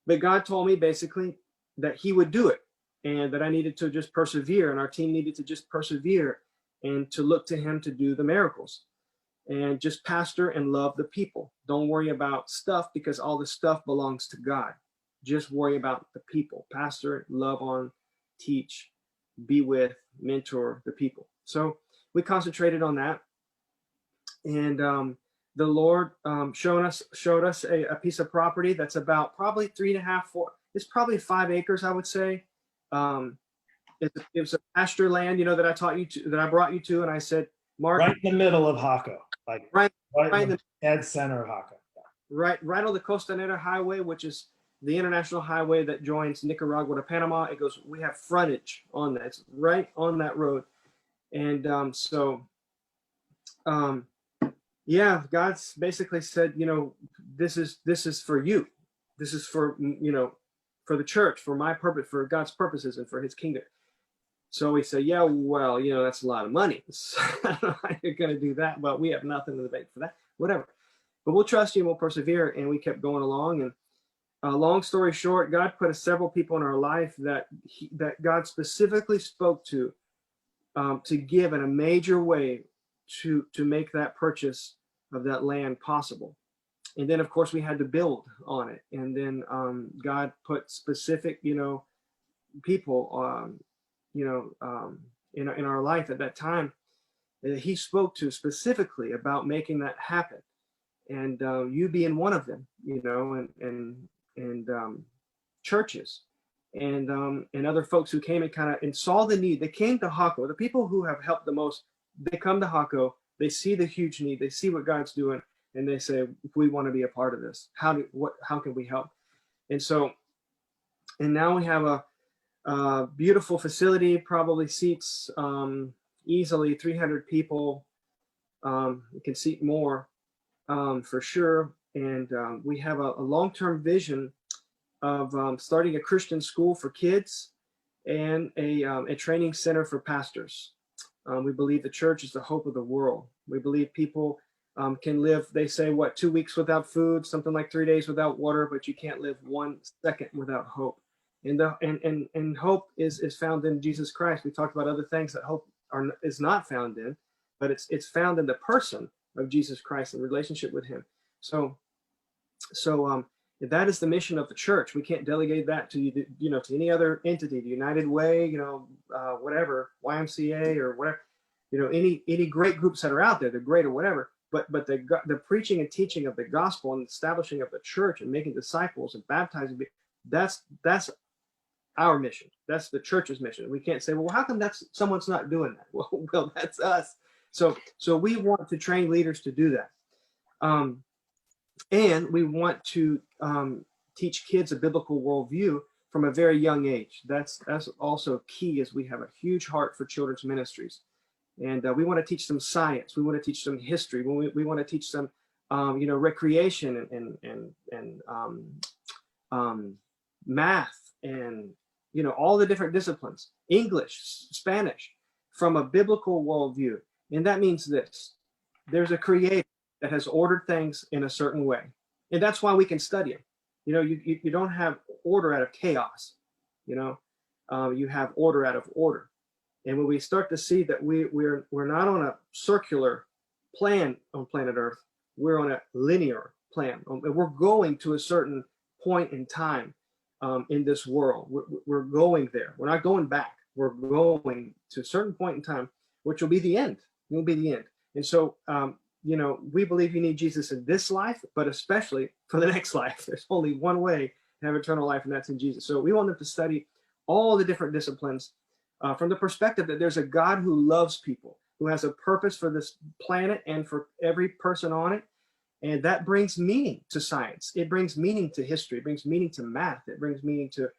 [SPEAKER 2] but God told me basically that he would do it, and that I needed to just persevere, and our team needed to just persevere and to look to him to do the miracles. And just pastor and love the people. Don't worry about stuff, because all the stuff belongs to God. Just worry about the people. Pastor, love on, teach, be with, mentor the people. So we concentrated on that. And the Lord showed us a piece of property that's about probably 3.5, 4. It's probably 5 acres, I would say. It was a pasture land, that I brought you to, and I said, Mark,
[SPEAKER 1] right in the middle of Jacó, like right in the dead center of Jacó.
[SPEAKER 2] Right on the Costanera Highway, which is the international highway that joins Nicaragua to Panama. We have frontage on that. It's right on that road. And God's basically said, this is for you. This is for the church, for my purpose, for God's purposes, and for his kingdom. So we said, yeah, well, that's a lot of money. I don't know how you're going to do that, but we have nothing in the bank for that, whatever. But we'll trust you and we'll persevere. And we kept going along. And long story short, God put several people in our life that God specifically spoke to give in a major way to make that purchase of that land possible. And then of course we had to build on it. And then God put specific, people, in our life at that time that he spoke to specifically about making that happen. And you being one of them, and churches and other folks who came and saw the need. They came to 𝐷𝐿𝐿. The people who have helped the most, they come to 𝐷𝐿𝐿, they see the huge need, they see what God's doing, and they say, we want to be a part of this. How can we help? And so, and now we have a beautiful facility, probably seats easily 300 people. It can seat more for sure. And we have a long-term vision of starting a Christian school for kids and a training center for pastors. We believe the church is the hope of the world. We believe people can live, they say, 2 weeks without food, something like 3 days without water, but you can't live 1 second without hope. And hope is found in Jesus Christ. We talked about other things that hope is not found in, but it's found in the person of Jesus Christ, the relationship with him. So that is the mission of the church. We can't delegate that to to any other entity, the United Way, whatever, YMCA or whatever, any great groups that are out there, they're great or whatever. But the preaching and teaching of the gospel and establishing of the church and making disciples and baptizing, that's our mission. That's the church's mission. We can't say, well, how come someone's not doing that? Well, that's us. So we want to train leaders to do that. And we want to teach kids a biblical worldview from a very young age. That's also key, as we have a huge heart for children's ministries. And we want to teach them science. We want to teach them history. We want to teach them, recreation and math and, all the different disciplines, English, Spanish, from a biblical worldview. And that means this: there's a creator that has ordered things in a certain way. And that's why we can study it. You don't have order out of chaos. You have order out of order. And when we start to see that we're not on a circular plan on planet Earth, we're on a linear plan. We're going to a certain point in time in this world. We're going there. We're not going back. We're going to a certain point in time, which will be the end. It will be the end. And so, we believe you need Jesus in this life, but especially for the next life. There's only one way to have eternal life, and that's in Jesus. So we want them to study all the different disciplines from the perspective that there's a God who loves people, who has a purpose for this planet and for every person on it. And that brings meaning to science. It brings meaning to history. It brings meaning to math. It brings meaning to,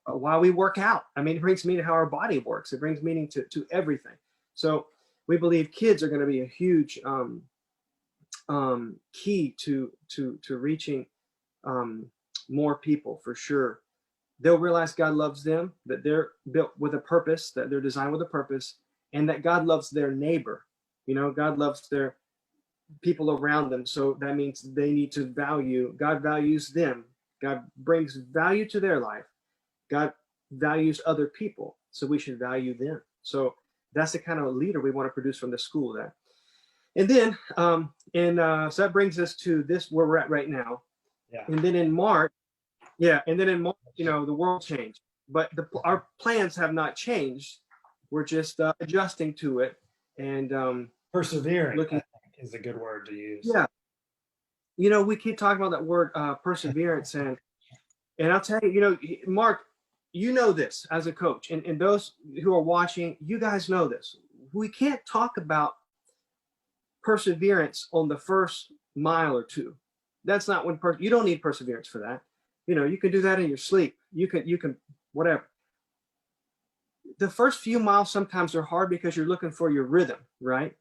[SPEAKER 2] why we work out. It brings meaning to how our body works. It brings meaning to everything. So we believe kids are going to be a huge key to reaching more people, for sure. They'll realize God loves them, that they're built with a purpose, that they're designed with a purpose, and that God loves their neighbor. God loves their people around them. So that means they need to value, God values them. God brings value to their life. God values other people. So we should value them. So that's the kind of leader we want to produce from the school. And then, so that brings us to this, where we're at right now.
[SPEAKER 1] Yeah.
[SPEAKER 2] And then in March, the world changed, but our plans have not changed. We're just adjusting to it and
[SPEAKER 1] persevering. I think is a good word to use.
[SPEAKER 2] Yeah. We keep talking about that word perseverance, and I'll tell you, Mark, this as a coach, and those who are watching, you guys know this. We can't talk about perseverance on the first mile or two. That's not when you don't need perseverance for that. You can do that in your sleep. You can whatever. The first few miles sometimes are hard because you're looking for your rhythm, right?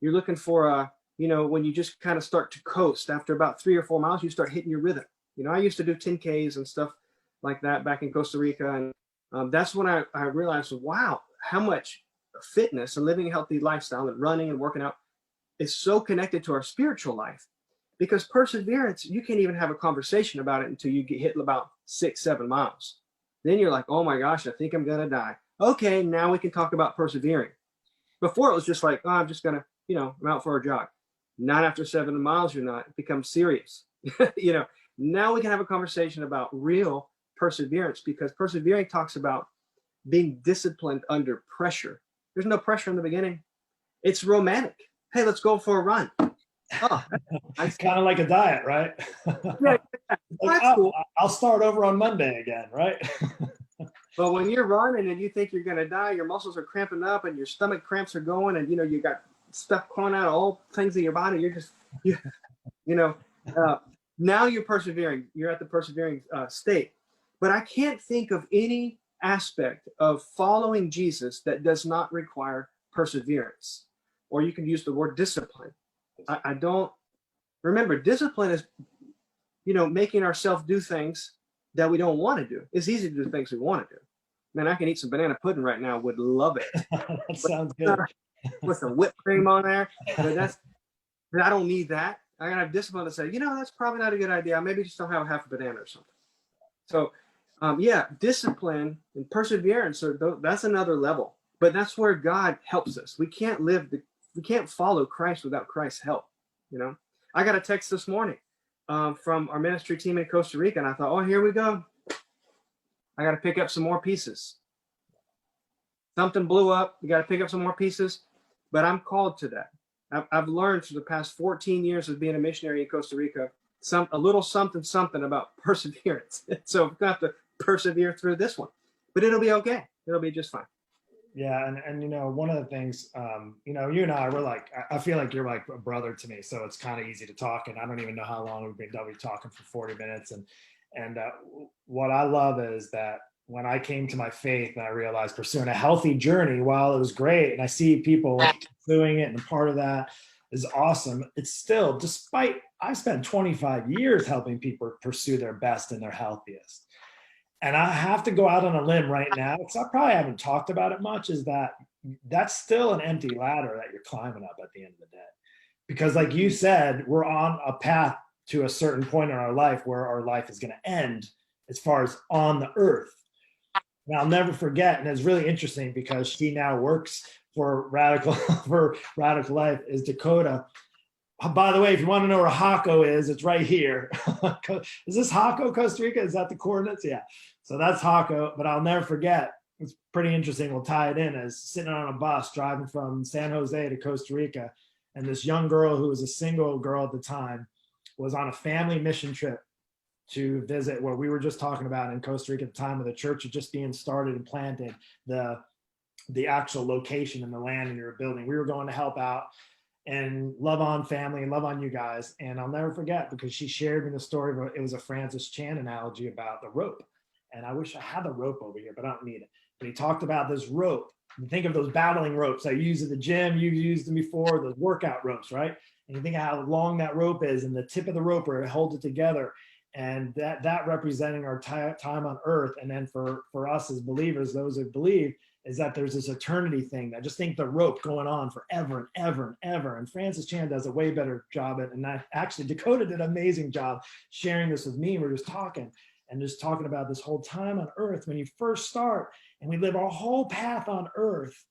[SPEAKER 2] You're looking for when you just kind of start to coast. After about 3 or 4 miles, you start hitting your rhythm. I used to do 10Ks and stuff like that back in Costa Rica, and that's when I realized, wow, how much fitness and living a healthy lifestyle and running and working out is so connected to our spiritual life. Because perseverance, you can't even have a conversation about it until you get hit about 6-7 miles. Then you're like, oh my gosh, I think I'm gonna die. Okay, now we can talk about persevering. Before it was just like, oh, I'm just gonna, I'm out for a jog. Not after 7 miles, you're not. It becomes serious. You know, now we can have a conversation about real perseverance, because persevering talks about being disciplined under pressure. There's no pressure in the beginning. It's romantic. Hey, let's go for a run. Oh,
[SPEAKER 1] It's kind of like a diet, right?
[SPEAKER 2] yeah,
[SPEAKER 1] Like,
[SPEAKER 2] that's
[SPEAKER 1] oh,
[SPEAKER 2] cool.
[SPEAKER 1] I'll start over on Monday again, right?
[SPEAKER 2] But when you're running and you think you're gonna die, your muscles are cramping up and your stomach cramps are going, and you know you got stuff coming out of all things in your body. You're just, you know, now you're persevering. You're at the persevering state. But I can't think of any aspect of following Jesus that does not require perseverance, or you can use the word discipline. I don't remember. Discipline is, you know, making ourselves do things that we don't want to do. It's easy to do things we want to do. Man, I can eat some banana pudding right now. Would love it.
[SPEAKER 1] That sounds good.
[SPEAKER 2] With some whipped cream on there. But I don't need that. I gotta have discipline to say, you know, that's probably not a good idea. Maybe just don't have half a banana or something. So, yeah, discipline and perseverance that's another level. But that's where God helps us. We can't follow Christ without Christ's help. You know, I got a text this morning from our ministry team in Costa Rica, and I thought, oh, here we go. I got to pick up some more pieces. Something blew up. We got to pick up some more pieces. But I'm called to that. I've learned for the past 14 years of being a missionary in Costa Rica, a little something about perseverance. So we're gonna have to persevere through this one, but it'll be okay. It'll be just fine.
[SPEAKER 1] Yeah, and you know, one of the things, you know, you and I, we're like, I feel like you're like a brother to me, so it's kind of easy to talk, and I don't even know how long we've been talking for 40 minutes, and what I love is that when I came to my faith and I realized pursuing a healthy journey, while it was great, and I see people doing it, and part of that is awesome, it's still, despite I spent 25 years helping people pursue their best and their healthiest. And I have to go out on a limb right now, because I probably haven't talked about it much, is that that's still an empty ladder that you're climbing up at the end of the day. Because like you said, we're on a path to a certain point in our life where our life is going to end as far as on the earth. And I'll never forget, and it's really interesting because she now works for Radical Life, is Dakota. By the way, if you want to know where 𝐷𝐿𝐴 is, it's right here. Is this 𝐷𝐿𝐴, Costa Rica? Is that the coordinates? Yeah. So that's 𝐷𝐿𝐴, but I'll never forget. It's pretty interesting. We'll tie it in as sitting on a bus driving from San Jose to Costa Rica. And this young girl, who was a single girl at the time, was on a family mission trip to visit where we were just talking about in Costa Rica at the time, where the church was just being started and planted, the actual location and the land and your building. We were going to help out and love on family and love on you guys. And I'll never forget, because she shared me the story of it was a Francis Chan analogy about the rope. And I wish I had the rope over here, but I don't need it. But he talked about this rope. Think of those battling ropes I use at the gym. You've used them before, those workout ropes, right? And you think of how long that rope is, and the tip of the rope where it holds it together. And that representing our time on earth. And then for us as believers, those who believe, is that there's this eternity thing. I just think the rope going on forever and ever and ever. And Francis Chan does a way better job at it. And actually Dakota did an amazing job sharing this with me. We're just talking about this whole time on earth when you first start, and we live our whole path on earth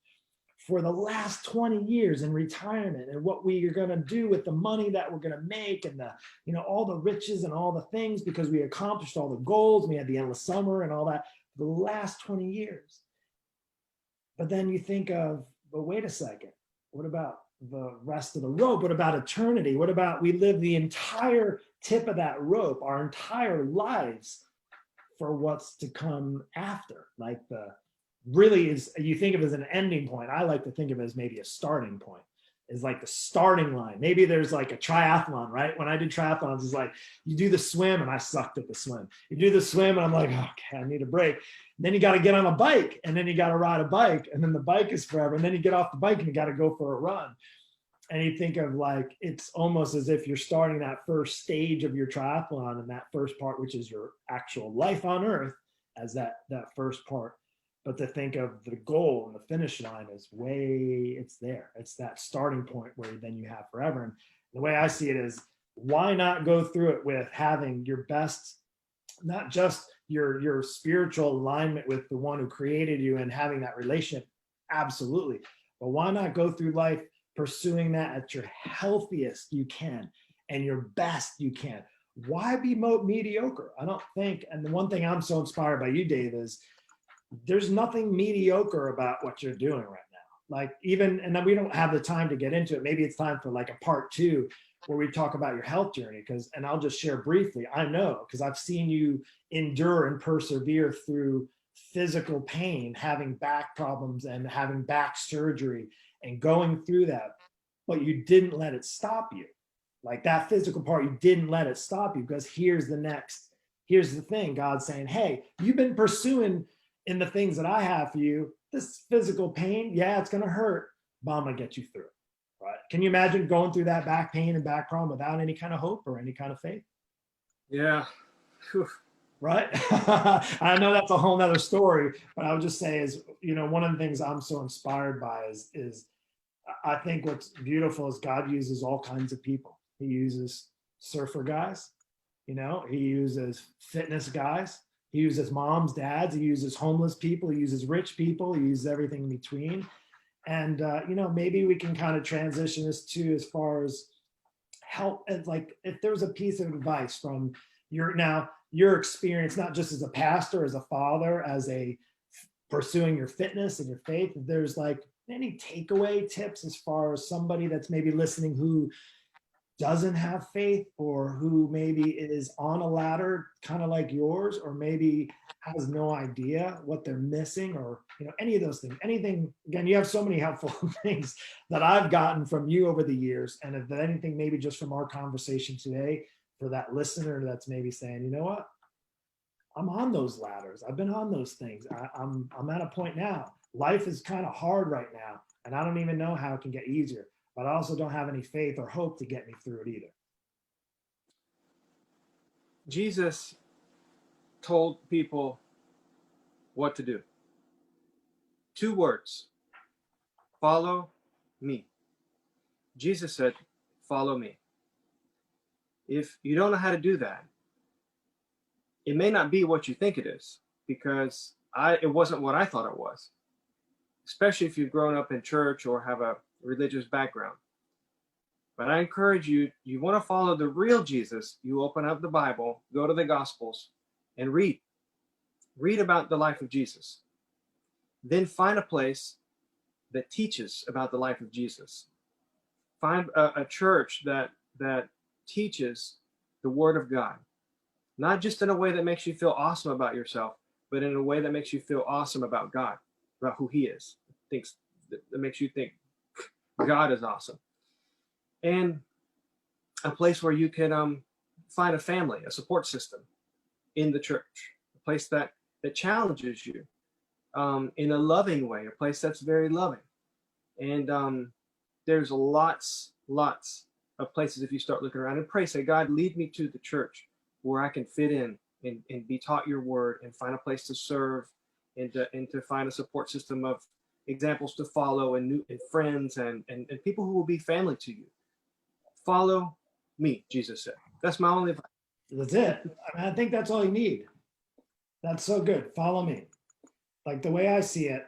[SPEAKER 1] for the last 20 years in retirement, and what we are going to do with the money that we're going to make, and the, you know, all the riches and all the things, because we accomplished all the goals. We had the endless summer and all that for the last 20 years. But then you think of, but wait a second, what about the rest of the rope? What about eternity? What about we live the entire tip of that rope, our entire lives, for what's to come after? Like really is, you think of it as an ending point. I like to think of it as maybe a starting point, is like the starting line. Maybe there's like a triathlon, right? When I did triathlons, it's like you do the swim, and I sucked at the swim. You do the swim, and I'm like, okay, I need a break. And then you got to get on a bike, and then you got to ride a bike, and then the bike is forever. And then you get off the bike and you got to go for a run. And you think of like, it's almost as if you're starting that first stage of your triathlon, and that first part, which is your actual life on earth, as that first part. But to think of the goal and the finish line is it's there. It's that starting point where then you have forever. And the way I see it is, why not go through it with having your best, not just your spiritual alignment with the one who created you and having that relationship? Absolutely. But why not go through life pursuing that at your healthiest you can and your best you can. Why be mediocre? I don't think, and the one thing I'm so inspired by you, Dave, is there's nothing mediocre about what you're doing right now. Like even, and then we don't have the time to get into it. Maybe it's time for like a part 2 where we talk about your health journey. And I'll just share briefly, I know, because I've seen you endure and persevere through physical pain, having back problems and having back surgery and going through that, but you didn't let it stop you. Like that physical part, you didn't let it stop you, because here's the thing, God's saying, hey, you've been pursuing in the things that I have for you, this physical pain, yeah, it's going to hurt, but I'm going to get you through it, right? Can you imagine going through that back pain and back problem without any kind of hope or any kind of faith?
[SPEAKER 2] Yeah. Whew.
[SPEAKER 1] Right? I know that's a whole nother story, but I would just say is, one of the things I'm so inspired by is I think what's beautiful is God uses all kinds of people. He uses surfer guys, he uses fitness guys, he uses moms, dads, he uses homeless people, he uses rich people, he uses everything in between. And, maybe we can kind of transition this to as far as help. And like, if there's a piece of advice from your experience, not just as a pastor, as a father, as a pursuing your fitness and your faith, if there's like any takeaway tips as far as somebody that's maybe listening who doesn't have faith, or who maybe is on a ladder kind of like yours, or maybe has no idea what they're missing, or any of those things, anything. Again, you have so many helpful things that I've gotten from you over the years, and if anything, maybe just from our conversation today, for that listener that's maybe saying, you know what, I'm on those ladders, I've been on those things, I'm at a point now, life is kind of hard right now, and I don't even know how it can get easier, but I also don't have any faith or hope to get me through it either.
[SPEAKER 2] Jesus told people what to do. 2 words: follow me. Jesus said, follow me. If you don't know how to do that, it may not be what you think it is, because it wasn't what I thought it was, especially if you've grown up in church or have a religious background. But I encourage you, you want to follow the real Jesus, you open up the Bible, go to the Gospels, and read about the life of Jesus. Then find a place that teaches about the life of Jesus. Find a church that teaches the Word of God, not just in a way that makes you feel awesome about yourself, but in a way that makes you feel awesome about God, about who He is. That makes you think God is awesome. And a place where you can find a family, a support system in the church, a place that challenges you in a loving way, a place that's very loving. And there's lots of places, if you start looking around, and pray, say, God, lead me to the church where I can fit in and be taught your word, and find a place to serve, and to find a support system of examples to follow, and friends and people who will be family to you. Follow me, Jesus said. That's my only advice.
[SPEAKER 1] That's it. I think that's all you need. That's so good. Follow me. Like the way I see it,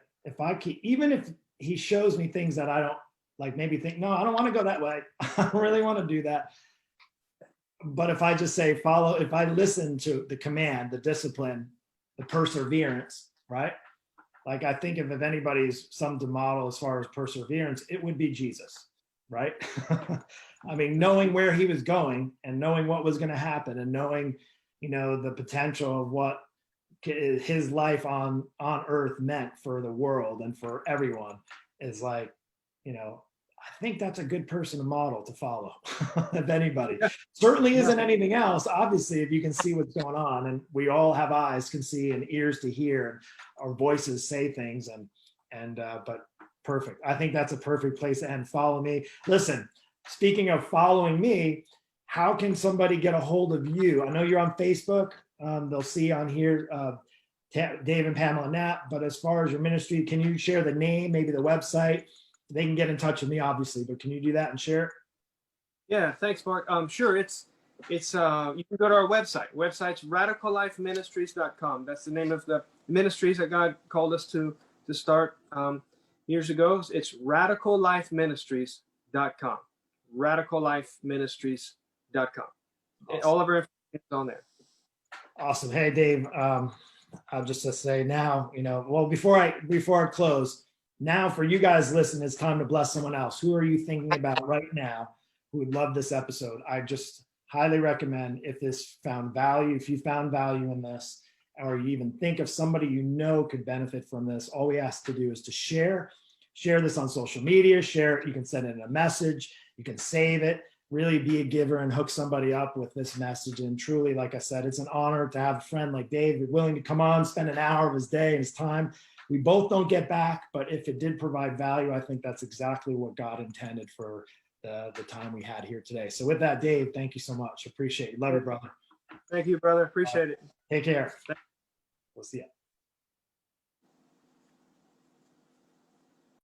[SPEAKER 1] even if he shows me things that I don't like, maybe think, no, I don't want to go that way. I don't really want to do that. But if I just say follow, if I listen to the command, the discipline, the perseverance, right? Like I think if anybody's something to model as far as perseverance, it would be Jesus, right? I mean, knowing where he was going and knowing what was going to happen, and knowing, the potential of what his life on earth meant for the world and for everyone, is like, I think that's a good person to model, to follow. If anybody, certainly isn't anything else. Obviously, if you can see what's going on, and we all have eyes can see and ears to hear, and our voices say things, but perfect. I think that's a perfect place to end. Follow me. Listen, speaking of following me, how can somebody get a hold of you? I know you're on Facebook. They'll see on here, David Pamela Knapp, but as far as your ministry, can you share the name, maybe the website? They can get in touch with me, obviously, but can you do that and share it?
[SPEAKER 2] Yeah, thanks, Mark. Sure. It's you can go to our website. Website's radicallifeministries.com. That's the name of the ministries that God called us to start years ago. It's radicallifeministries.com. radicallifeministries.com. radicallifeministries.com.
[SPEAKER 1] Awesome.
[SPEAKER 2] All of our information is on there.
[SPEAKER 1] Awesome. Hey, Dave, I'll just to say now, well, before I close, now for you guys listening, it's time to bless someone else. Who are you thinking about right now who would love this episode? I just highly recommend, if you found value in this, or you even think of somebody could benefit from this, all we ask to do is to share this on social media, share it. You can send it in a message, you can save it, really be a giver and hook somebody up with this message. And truly, like I said, it's an honor to have a friend like Dave willing to come on, spend an hour of his day and his time. We both don't get back, but if it did provide value, I think that's exactly what God intended for the time we had here today. So with that, Dave, thank you so much. Appreciate you. Love you, brother.
[SPEAKER 2] Thank you, brother. Appreciate it.
[SPEAKER 1] Take care. We'll see you.